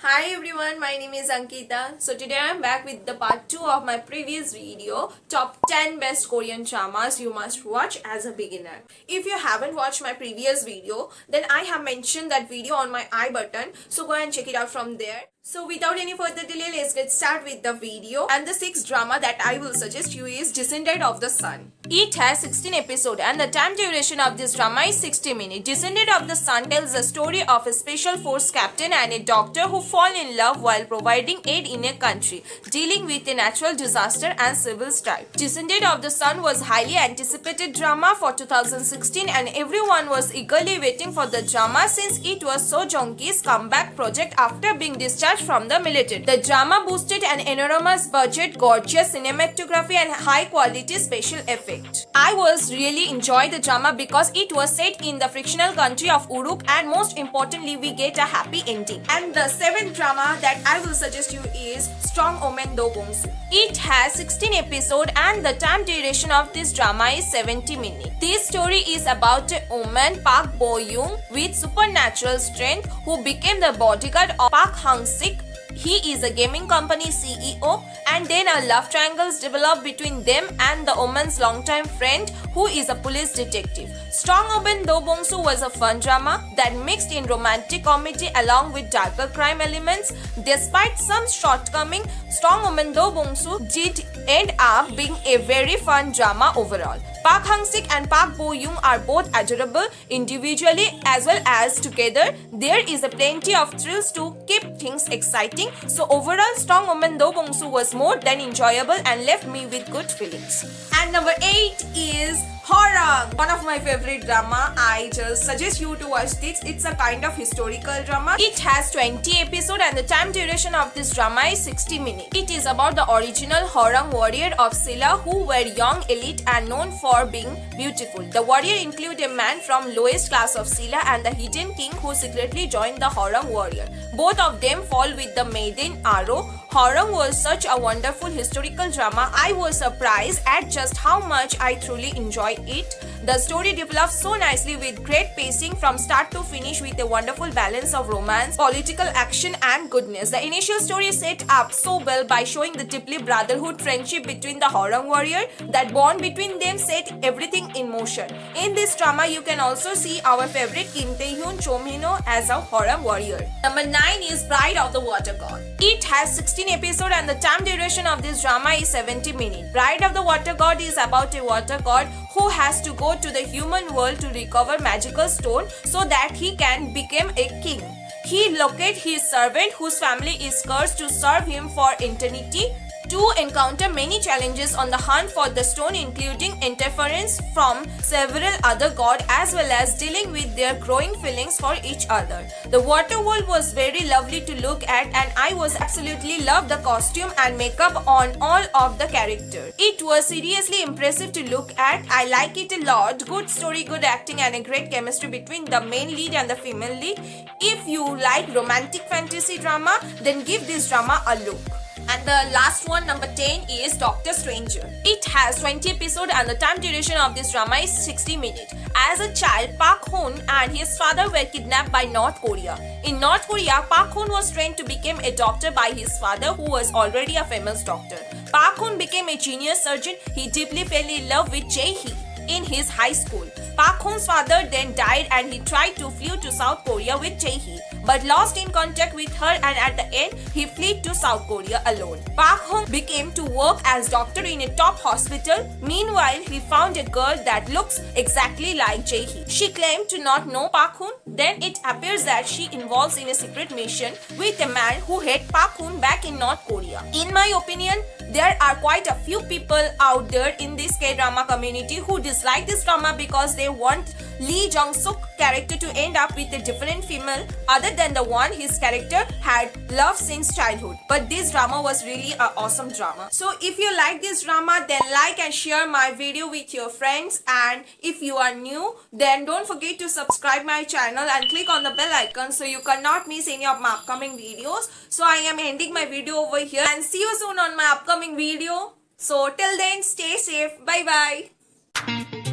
Hi everyone, my name is Ankita. So today I am back with the part 2 of my previous video, top 10 best Korean dramas you must watch as a beginner. If you haven't watched my previous video, then I have mentioned that video on my I button, so go and check it out from there. So without any further delay, let's get started with the video. And the sixth drama that I will suggest you is Descendant of the Sun. It has 16 episodes and the time duration of this drama is 60 minutes. Descendant of the Sun tells the story of a special force captain and a doctor who fall in love while providing aid in a country dealing with a natural disaster and civil strife. Descendant of the Sun was highly anticipated drama for 2016 and everyone was eagerly waiting for the drama since it was So Joong-ki's comeback project after being discharged from the military. The drama boosted an enormous budget, gorgeous cinematography and high quality special effects. I was really enjoyed the drama because it was set in the fictional country of Uruk and most importantly we get a happy ending. And the seventh drama that I will suggest you is Strong Omen Do Bong-soo. It has 16 episodes and the time duration of this drama is 70 minutes. This story is about a woman Park Bo-young with supernatural strength who became the bodyguard of Park Hang-sik. He is a gaming company CEO and then a love triangles develop between them and the woman's longtime friend who is a police detective. Strong Omen Do Bong-soo was a fun drama that mixed in romantic comedy along with darker crime elements. Despite some shortcomings, Strong Omen Do Bong-soo did end up being a very fun drama overall. Park Hang-sik and Park Bo-young are both adorable individually as well as together. There is a plenty of thrills to keep things exciting. So overall, Strong Omen Do Bong-soo was more than enjoyable and left me with good feelings. And number 8 is Hwarang, one of my favorite drama. I just suggest you to watch this. It's a kind of historical drama. It has 20 episodes and the time duration of this drama is 60 minutes. It is about the original Hwarang warrior of Silla who were young, elite and known for being beautiful. The warrior include a man from lowest class of Silla and the hidden king who secretly joined the Hwarang warrior. Both of them fall with the maiden arrow. Hwarang was such a wonderful historical drama. I was surprised at just how much I truly enjoyed it. The story develops so nicely with great pacing from start to finish with a wonderful balance of romance, political action and goodness. The initial story is set up so well by showing the deeply brotherhood friendship between the Hwarang warrior. That bond between them set everything in motion. In this drama, you can also see our favorite Kim Tae-hyun Cho Min-ho as a Hwarang warrior. Number 9 is Bride of the Water God. It has 16 episodes and the time duration of this drama is 70 minutes. Bride of the Water God is about a water god who has to go to the human world to recover magical stone so that he can become a king. He locates his servant whose family is cursed to serve him for eternity. To encounter many challenges on the hunt for the stone, including interference from several other gods as well as dealing with their growing feelings for each other. The water world was very lovely to look at and I was absolutely loved the costume and makeup on all of the characters. It was seriously impressive to look at. I like it a lot. Good story, good acting and a great chemistry between the main lead and the female lead. If you like romantic fantasy drama, then give this drama a look. And the last one, number 10, is Doctor Stranger. It has 20 episodes and the time duration of this drama is 60 minutes. As a child, Park Hoon and his father were kidnapped by North Korea. In North Korea, Park Hoon was trained to become a doctor by his father who was already a famous doctor. Park Hoon became a genius surgeon. He deeply fell in love with Jae-hee in his high school. Park Hoon's father then died and he tried to flee to South Korea with Jae-hee, but lost in contact with her and at the end he fled to South Korea alone. Park Hoon became to work as doctor in a top hospital. Meanwhile, he found a girl that looks exactly like Jae-hee. She claimed to not know Park Hoon. Then it appears that she involves in a secret mission with a man who hid Park Hoon back in North Korea. In my opinion, there are quite a few people out there in this K-drama community who dislike this drama because they want Lee Jong-suk character to end up with a different female other than the one his character had loved since childhood. But this drama was really an awesome drama. So if you like this drama, then like and share my video with your friends, and if you are new, then don't forget to subscribe my channel and click on the bell icon so you cannot miss any of my upcoming videos. So I am ending my video over here and see you soon on my upcoming video. So till then, stay safe. Bye bye.